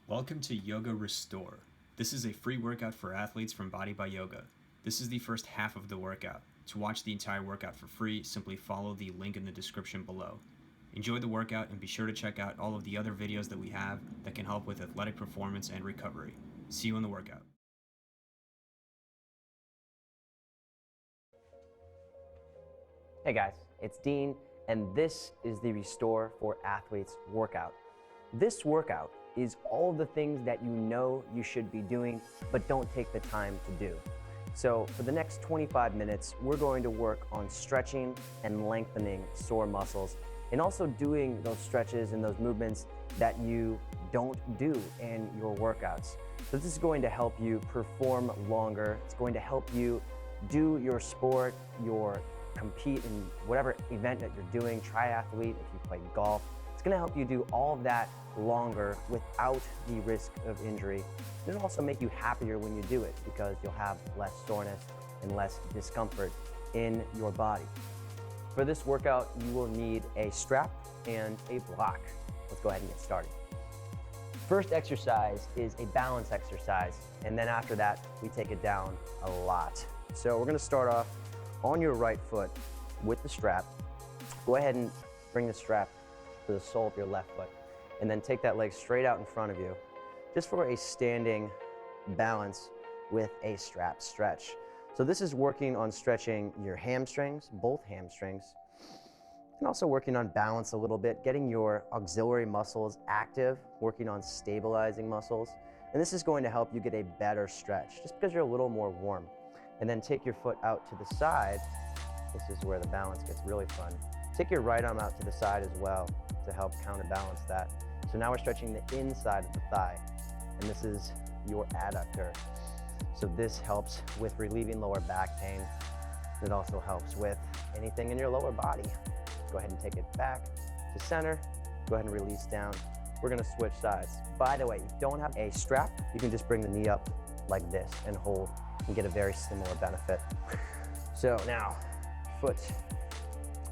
Welcome to Yoga Restore. This is a free workout for athletes from Body by Yoga. This is the first half of the workout. To watch the entire workout for free, simply follow the link in the description below. Enjoy the workout and be sure to check out all of the other videos that we have that can help with athletic performance and recovery. See you in the workout. Hey guys, it's Dean, and this is the Restore for Athletes workout. This workout is all of the things that you know you should be doing, but don't take the time to do. So for the next 25 minutes, we're going to work on stretching and lengthening sore muscles, and also doing those stretches and those movements that you don't do in your workouts. So this is going to help you perform longer. It's going to help you do your sport, compete in whatever event that you're doing, triathlete, if you play golf. It's gonna help you do all of that longer without the risk of injury. It'll also make you happier when you do it because you'll have less soreness and less discomfort in your body. For this workout, you will need a strap and a block. Let's go ahead and get started. First exercise is a balance exercise, and then after that, we take it down a lot. So we're gonna start off on your right foot with the strap. Go ahead and bring the strap to the sole of your left foot, and then take that leg straight out in front of you, just for a standing balance with a strap stretch. So this is working on stretching your hamstrings, both hamstrings, and also working on balance a little bit, getting your auxiliary muscles active, working on stabilizing muscles. And this is going to help you get a better stretch, just because you're a little more warm. And then take your foot out to the side. This is where the balance gets really fun. Take your right arm out to the side as well to help counterbalance that. So now we're stretching the inside of the thigh, and this is your adductor. So this helps with relieving lower back pain. It also helps with anything in your lower body. Go ahead and take it back to center. Go ahead and release down. We're gonna switch sides. By the way, if you don't have a strap, you can just bring the knee up like this and hold and get a very similar benefit. So now, foot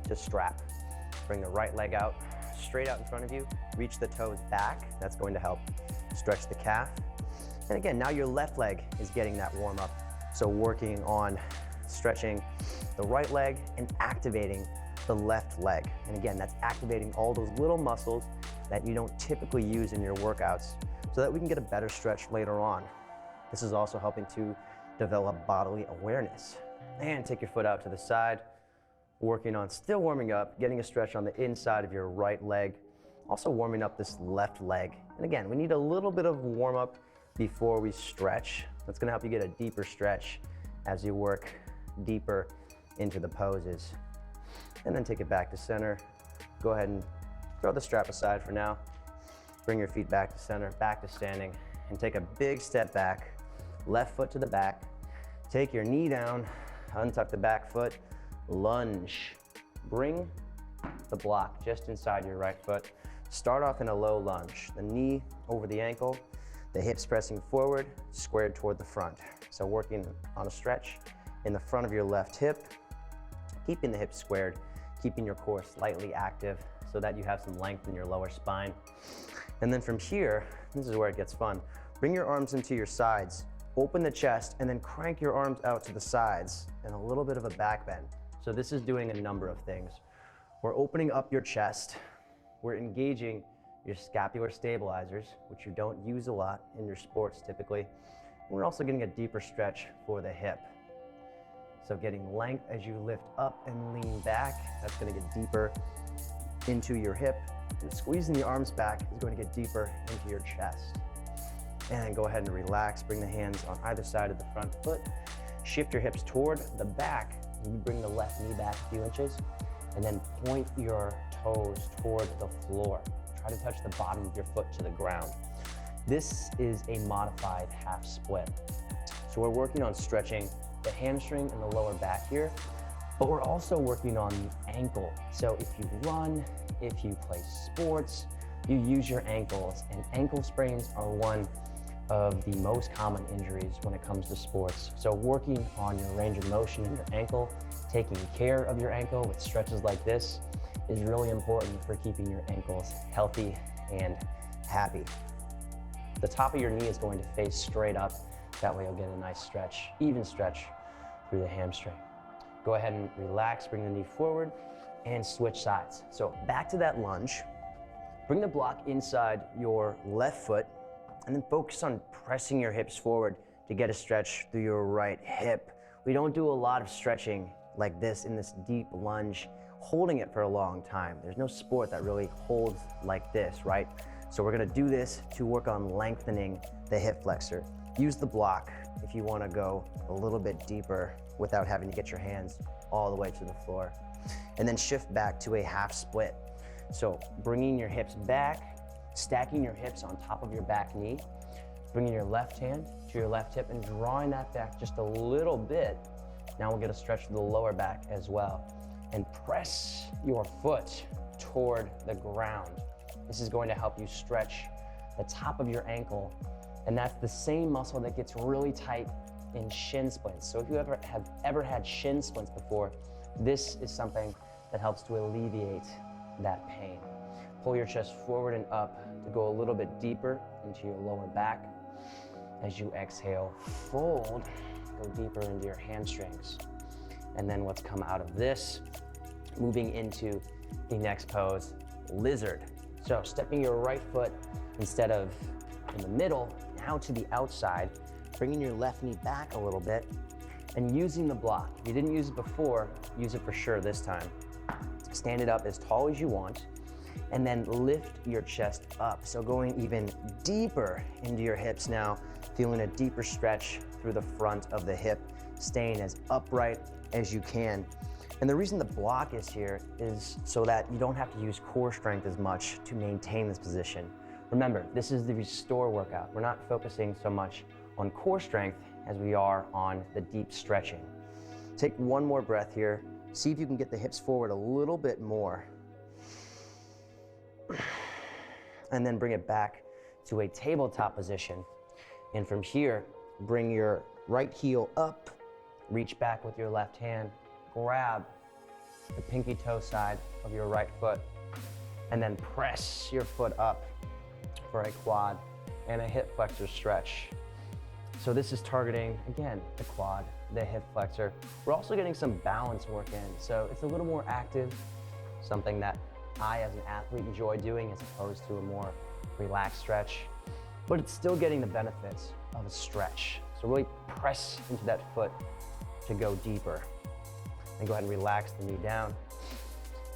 to strap. Bring the right leg out, straight out in front of you. Reach the toes back. That's going to help stretch the calf. And again, now your left leg is getting that warm up. So working on stretching the right leg and activating the left leg. And again, that's activating all those little muscles that you don't typically use in your workouts so that we can get a better stretch later on. This is also helping to develop bodily awareness. And take your foot out to the side, working on still warming up, getting a stretch on the inside of your right leg, also warming up this left leg. And again, we need a little bit of warm up before we stretch. That's gonna help you get a deeper stretch as you work deeper into the poses. And then take it back to center. Go ahead and throw the strap aside for now. Bring your feet back to center, back to standing, and take a big step back. Left foot to the back. Take your knee down, untuck the back foot, lunge. Bring the block just inside your right foot. Start off in a low lunge. The knee over the ankle, the hips pressing forward, squared toward the front. So working on a stretch in the front of your left hip, keeping the hips squared, keeping your core slightly active so that you have some length in your lower spine. And then from here, this is where it gets fun. Bring your arms into your sides. Open the chest and then crank your arms out to the sides and a little bit of a back bend. So this is doing a number of things. We're opening up your chest. We're engaging your scapular stabilizers, which you don't use a lot in your sports typically. We're also getting a deeper stretch for the hip. So getting length as you lift up and lean back, that's gonna get deeper into your hip. And squeezing the arms back is going to get deeper into your chest. And then go ahead and relax. Bring the hands on either side of the front foot. Shift your hips toward the back. You bring the left knee back a few inches. And then point your toes toward the floor. Try to touch the bottom of your foot to the ground. This is a modified half split. So we're working on stretching the hamstring and the lower back here, but we're also working on the ankle. So if you run, if you play sports, you use your ankles, and ankle sprains are one of the most common injuries when it comes to sports. So working on your range of motion in your ankle, taking care of your ankle with stretches like this is really important for keeping your ankles healthy and happy. The top of your knee is going to face straight up. That way you'll get a nice stretch, even stretch through the hamstring. Go ahead and relax, bring the knee forward and switch sides. So back to that lunge. Bring the block inside your left foot and then focus on pressing your hips forward to get a stretch through your right hip. We don't do a lot of stretching like this in this deep lunge, holding it for a long time. There's no sport that really holds like this, right? So we're gonna do this to work on lengthening the hip flexor. Use the block if you wanna go a little bit deeper without having to get your hands all the way to the floor. And then shift back to a half split. So bringing your hips back, stacking your hips on top of your back knee, bringing your left hand to your left hip and drawing that back just a little bit. Now we'll get a stretch to the lower back as well. And press your foot toward the ground. This is going to help you stretch the top of your ankle. And that's the same muscle that gets really tight in shin splints. So if you have ever had shin splints before, this is something that helps to alleviate that pain. Pull your chest forward and up to go a little bit deeper into your lower back. As you exhale, fold, go deeper into your hamstrings. And then let's come out of this, moving into the next pose, lizard. So stepping your right foot instead of in the middle, now to the outside, bringing your left knee back a little bit and using the block. If you didn't use it before, use it for sure this time. Stand it up as tall as you want and then lift your chest up. So going even deeper into your hips now, feeling a deeper stretch through the front of the hip, staying as upright as you can. And the reason the block is here is so that you don't have to use core strength as much to maintain this position. Remember, this is the restore workout. We're not focusing so much on core strength as we are on the deep stretching. Take one more breath here. See if you can get the hips forward a little bit more. And then bring it back to a tabletop position. And from here, bring your right heel up, reach back with your left hand, grab the pinky toe side of your right foot, and then press your foot up for a quad and a hip flexor stretch. So this is targeting, again, the quad, the hip flexor. We're also getting some balance work in, so it's a little more active, something that I, as an athlete, enjoy doing as opposed to a more relaxed stretch, but it's still getting the benefits of a stretch. So really press into that foot to go deeper. And go ahead and relax the knee down.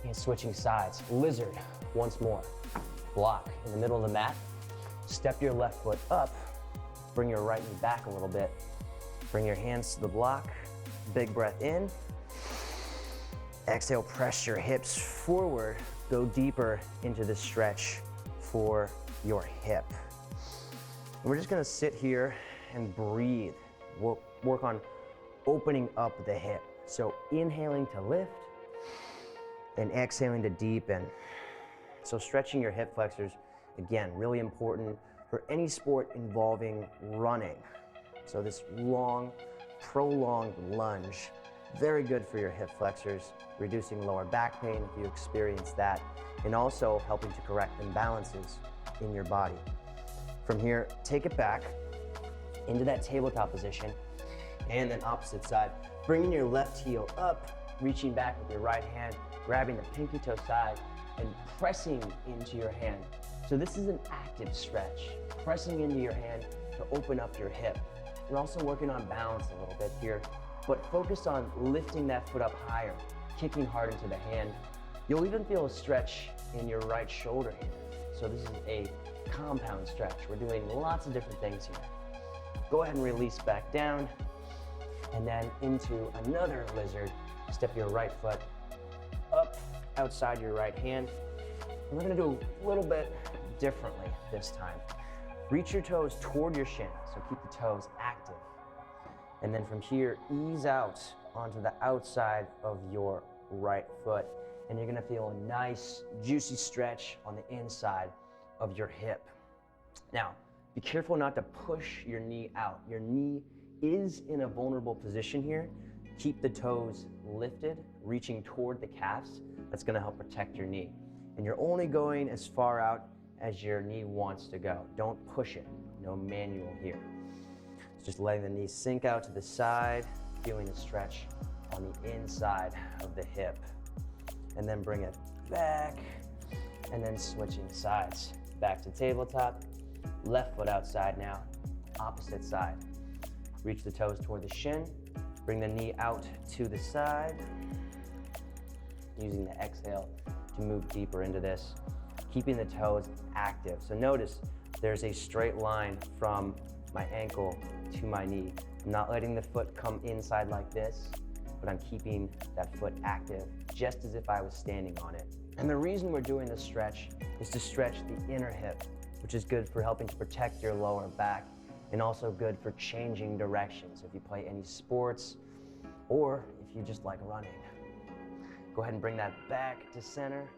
And switching sides, lizard, once more. Block in the middle of the mat. Step your left foot up. Bring your right knee back a little bit. Bring your hands to the block. Big breath in. Exhale, press your hips forward. Go deeper into the stretch for your hip. And we're just gonna sit here and breathe. We'll work on opening up the hip. So inhaling to lift and exhaling to deepen. So stretching your hip flexors, again, really important for any sport involving running. So this long, prolonged lunge, very good for your hip flexors, reducing lower back pain if you experience that, and also helping to correct imbalances in your body. From here, take it back into that tabletop position, and then opposite side. Bringing your left heel up, reaching back with your right hand, grabbing the pinky toe side, and pressing into your hand. So this is an active stretch, pressing into your hand to open up your hip. You're also working on balance a little bit here, but focus on lifting that foot up higher, kicking hard into the hand. You'll even feel a stretch in your right shoulder here. So this is a compound stretch. We're doing lots of different things here. Go ahead and release back down, and then into another lizard. Step your right foot up outside your right hand. And we're gonna do a little bit differently this time. Reach your toes toward your shin, so keep the toes active. And then from here, ease out onto the outside of your right foot. And you're gonna feel a nice, juicy stretch on the inside of your hip. Now, be careful not to push your knee out. Your knee is in a vulnerable position here. Keep the toes lifted, reaching toward the calves. That's gonna help protect your knee. And you're only going as far out as your knee wants to go. Don't push it, no manual here. Just letting the knee sink out to the side, feeling a stretch on the inside of the hip. And then bring it back, and then switching sides. Back to tabletop, left foot outside now, opposite side. Reach the toes toward the shin, bring the knee out to the side, using the exhale to move deeper into this, keeping the toes active. So notice there's a straight line from my ankle to my knee. I'm not letting the foot come inside like this, but I'm keeping that foot active, just as if I was standing on it. And the reason we're doing this stretch is to stretch the inner hip, which is good for helping to protect your lower back, and also good for changing directions. If you play any sports, or if you just like running. Go ahead and bring that back to center.